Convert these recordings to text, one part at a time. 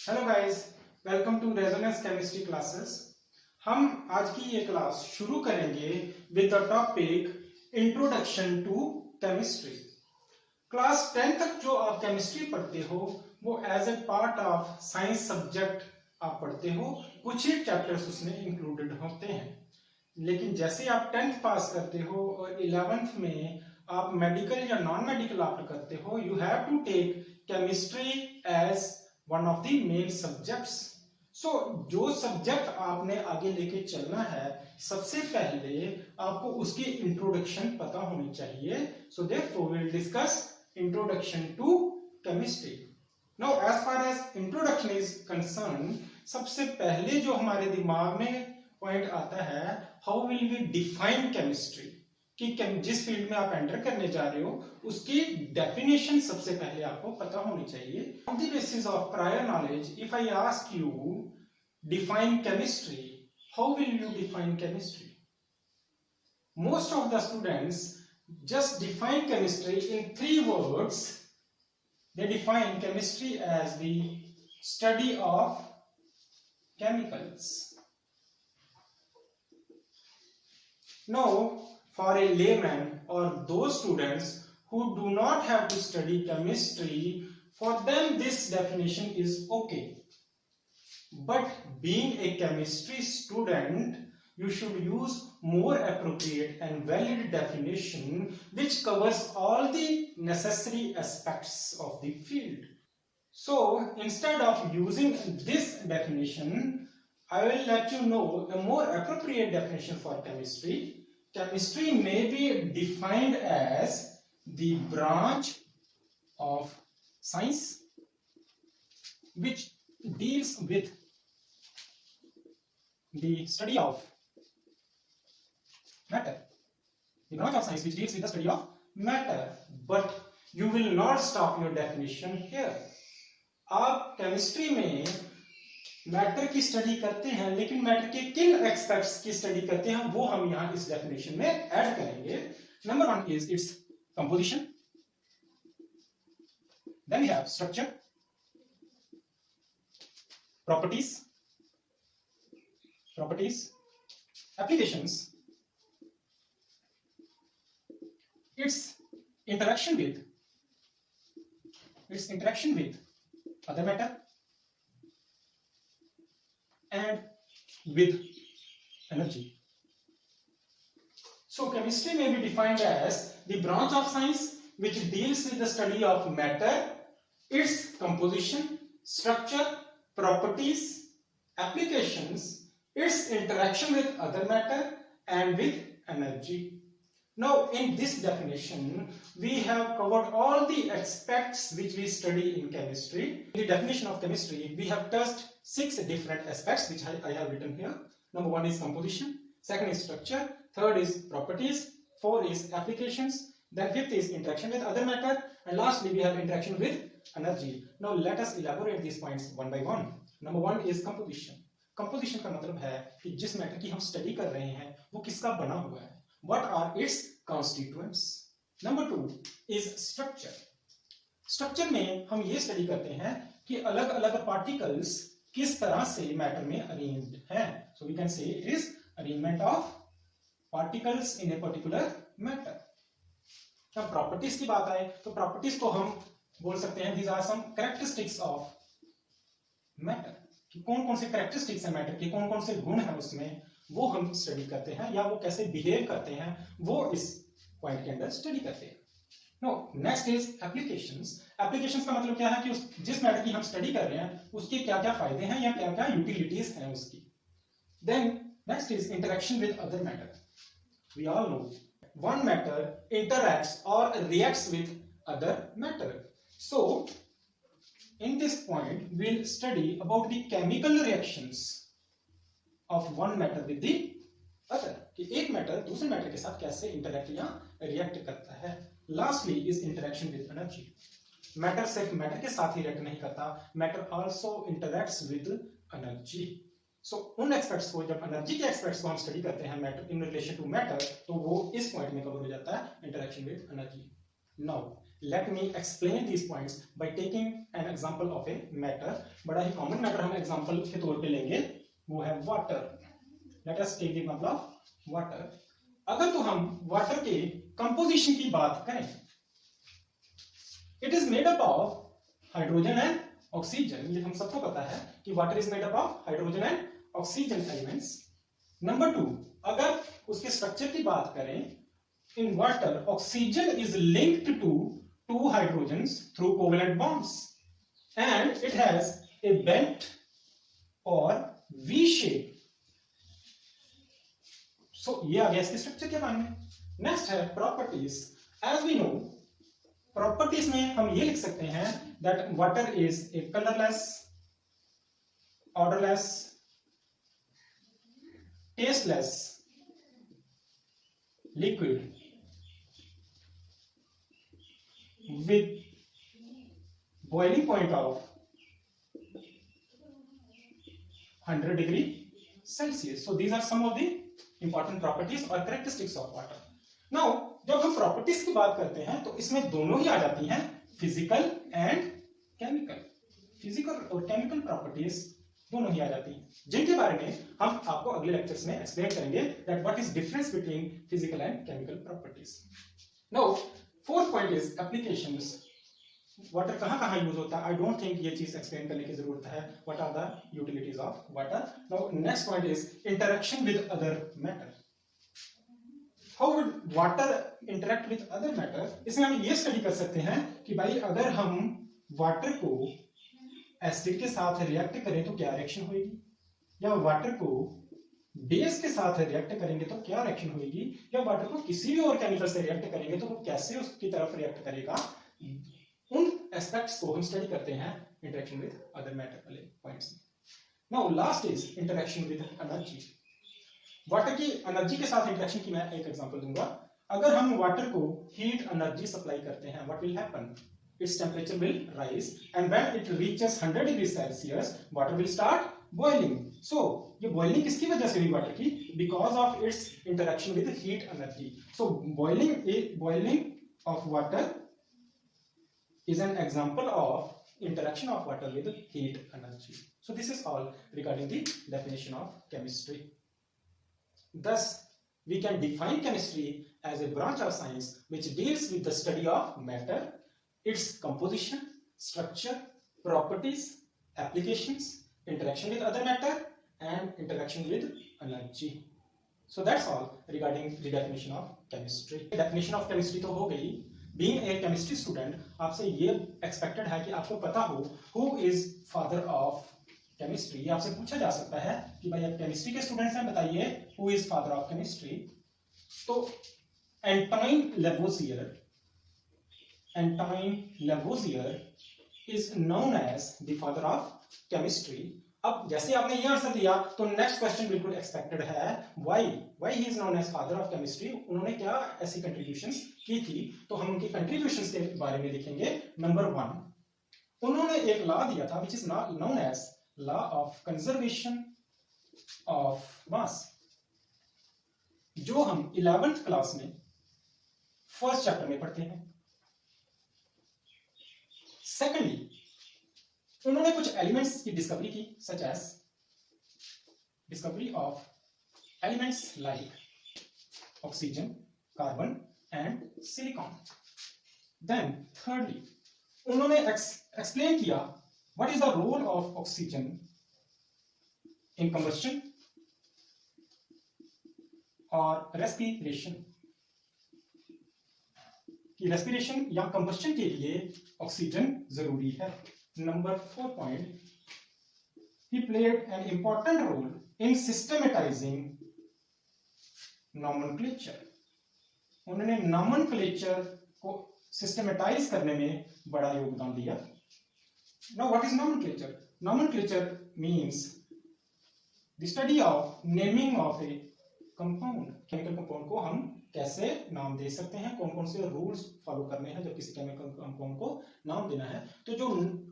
Hello guys, welcome to Resonance chemistry classes. हम आज की ये क्लास शुरू करेंगे with the topic introduction to chemistry. Class 10 तक जो आप केमिस्ट्री पढ़ते हो वो as a part of science subject आप पढ़ते हो, कुछ ही चैप्टर्स उसमें इंक्लूडेड होते हैं। लेकिन जैसे आप 10th पास करते हो और 11th में आप मेडिकल या नॉन मेडिकल आप करते हो, you have to take chemistry as one of the main subjects. So जो सब्जेक्ट आपने आगे लेके चलना है, सबसे पहले आपको उसकी इंट्रोडक्शन पता होनी चाहिए। So therefore we will discuss introduction to chemistry. Now as far as introduction is concern, सबसे पहले जो हमारे दिमाग में पॉइंट आता है, how will we define chemistry, कि जिस फील्ड में आप एंटर करने जा रहे हो उसकी डेफिनेशन सबसे पहले आपको पता होनी चाहिए। On the basis of prior knowledge, if I ask you define chemistry, how will you define chemistry? Most of the students just define chemistry in 3 words. They define chemistry as the study of chemicals. Now, for a layman or those students who do not have to study chemistry, for them this definition is okay. But being a chemistry student, you should use more appropriate and valid definition which covers all the necessary aspects of the field. So instead of using this definition, I will let you know a more appropriate definition for chemistry. Chemistry may be defined as the branch of science which deals with the study of matter. The branch of science which deals with the study of matter. But you will not stop your definition here. आप chemistry में matter की study करते हैं, लेकिन matter के किन aspects की study करते हैं वो हम यहां इस डेफिनेशन में ऐड करेंगे। Number 1 is its composition, then we have structure, properties, applications, its interaction with other matter and with energy. So chemistry may be defined as the branch of science which deals with the study of matter, its composition, structure, properties, applications, its interaction with other matter and with energy. Now in this definition we have covered all the aspects which we study in chemistry. In the definition of chemistry we have touched 6 different aspects which I have written here. Number 1 is composition, second is structure, third is properties, 4 is applications, then 5th is interaction with other matter, and lastly we have interaction with energy. Now let us elaborate these points one by one. Number 1 is composition. Composition का मतलब है कि जिस matter की हम study कर रहे हैं वो किसका बना हुआ है, what are its constituents. Number 2 is structure. Structure में हम ये स्टडी करते हैं कि अलग अलग पार्टिकल्स किस तरह से मैटर में अरेंज्ड हैं. So we can say it is arrangement of particles in a particular matter. जब प्रॉपर्टीज की बात आए तो प्रॉपर्टीज को हम बोल सकते हैं these are some characteristics of matter. कि कौन कौन से कैरेक्टरिस्टिक्स है मैटर के, कौन कौन से गुण है उसमें, वो हम स्टडी करते हैं, या वो कैसे बिहेव करते हैं वो इस पॉइंट के अंदर स्टडी करते हैं. No next is applications. Applications का मतलब क्या है कि जिस मैटर की हम स्टडी कर रहे हैं उसके क्या क्या फायदे हैं या क्या क्या यूटिलिटीज हैं उसकी. Then next is interaction with other matter. We all know one matter interacts और reacts with other matter. So in this point we'll study about the chemical reactions of one matter with the other, कि एक matter दूसरे matter के साथ कैसे interact या react करता है. Lastly is interaction with energy. Matter सिर्फ मैटर के साथ ही रिएक्ट नहीं करता, matter also interacts with energy. So उन एस्पेक्ट्स को, जब एनर्जी के एस्पेक्ट्स को हम स्टडी करते हैं matter in relation to matter, तो वो इस पॉइंट में कवर हो जाता है, interaction with energy. Now let me explain these points by taking an example of a matter. बड़ा ही common matter हम example के तौर पे लेंगे, वो है water. Let us take the example of water. अगर तो हम water के composition की बात करें, it is made up of hydrogen and oxygen. ये हम सबको पता है कि water is made up of hydrogen and oxygen elements. Number 2, अगर उसके structure की बात करें, in water oxygen is linked to two hydrogens through covalent bonds and it has a bent or V shape. So ये आ गया इसके structure के बारे में. Next है properties. As we know, properties में हम ये लिख सकते हैं that water is a colorless, odorless, tasteless liquid with boiling point of 100 degree Celsius. So these are some of the important properties or characteristics of water. Now जब हम properties की बात करते हैं तो इसमें दोनों ही आ जाती हैं, physical and chemical. Physical और chemical properties दोनों ही आ जाती हैं, जिनके बारे में हम आपको अगले लेक्चर्स में एक्सप्लेन करेंगे that what is difference between physical and chemical properties. Now fourth point is applications. Water कहाँ यूज होता है? आई डोंट थिंक ये चीज एक्सप्लेन करने की जरूरत है. What are the utilities of water? Now next point is interaction with other matter. How would water interact with other matter? इसमें हम ये स्टडी कर सकते हैं कि भाई अगर हम वाटर को एसिड के साथ रिएक्ट करें तो क्या रिएक्शन होगी, या वाटर को बेस के साथ रिएक्ट करेंगे तो क्या रिएक्शन होगी, या वाटर को किसी भी और केमिकल से रिएक्ट करेंगे तो वो कैसे उसकी तरफ रिएक्ट करेगा. उन एस्पेक्ट्स को हम स्टडी करते हैं इंटरेक्शन विद अदर मैटर वाले पॉइंट्स में. Now last is interaction with energy. Water की एनर्जी के साथ इंटरेक्शन की मैं एक एग्जांपल दूंगा. अगर हम वाटर को हीट एनर्जी सप्लाई करते हैं, what will happen? its temperature will rise and when it reaches 100 degrees Celsius water will start boiling. So ये boiling किसकी वजह से हुई वाटर की? Because of its interaction with heat energy. So boiling of water is an example of interaction of water with heat energy. So this is all regarding the definition of chemistry. Thus we can define chemistry as a branch of science which deals with the study of matter, its composition, structure, properties, applications, interaction with other matter and interaction with energy. So that's all regarding the definition of chemistry. Definition of chemistry तो हो गई. Being a chemistry student, आपसे ये expected है कि आपको पता हो who is father of chemistry. ये आपसे पूछा जा सकता है कि भाई आप chemistry के students हैं, बताइए who is father of chemistry. तो Antoine Lavoisier is known as the father of chemistry. अब जैसे आपने ये आंसर दिया तो नेक्स्ट क्वेश्चन बिल्कुल एक्सपेक्टेड है, why he is known as father of chemistry. उन्होंने क्या ऐसी कंट्रीब्यूशंस की थी, तो हम उनकी कंट्रीब्यूशंस के बारे में लिखेंगे. नंबर 1, उन्होंने एक लॉ दिया था which is known as law of conservation of mass, जो हम 11th क्लास में फर्स्ट चैप्टर में पढ़ते हैं. सेकेंडली उन्होंने कुछ एलिमेंट्स की डिस्कवरी की, such as discovery of elements like oxygen, carbon and silicon. Then thirdly उन्होंने एक्सप्लेन किया what is the role of oxygen in combustion और रेस्पिरेशन, कि रेस्पिरेशन या कंबस्शन के लिए ऑक्सीजन जरूरी है. Number 4 point, he played an important role in systematizing nomenclature. उन्होंने nomenclature को सिस्टमेटाइज करने में बड़ा योगदान दिया. Now what is nomenclature? Nomenclature means the study of naming of a compound. Chemical compound को हम कैसे नाम दे सकते हैं, कौन कौन से रूल्स फॉलो करने हैं जब किसी केमिकल कंपाउंड को नाम देना है. तो जो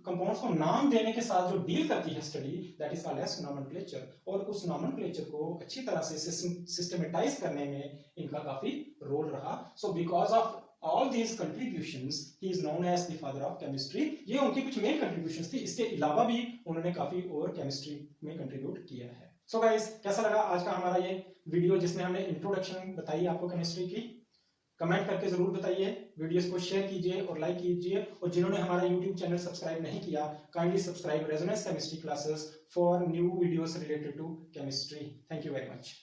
कंपाउंड्स को नाम देने के साथ जो डील करती है study, that is called as nomenclature. और उस नोमेनक्लेचर को अच्छी तरह से सिस्टमेटाइज करने में इनका काफी रोल रहा. So because of all these contributions he is known as the father of chemistry. ये उनकी कुछ मेन contributions थी, इसके अलावा भी उन्होंने काफी और केमिस्ट्री में कंट्रीब्यूट किया है. सो गाइस, कैसा लगा आज का हमारा ये वीडियो जिसमें हमने इंट्रोडक्शन बताई आपको केमिस्ट्री की? कमेंट करके जरूर बताइए, वीडियोस को शेयर कीजिए और लाइक कीजिए, और जिन्होंने हमारा यूट्यूब चैनल सब्सक्राइब नहीं किया, kindly subscribe Resonance chemistry classes for new videos related to chemistry. Thank you very much.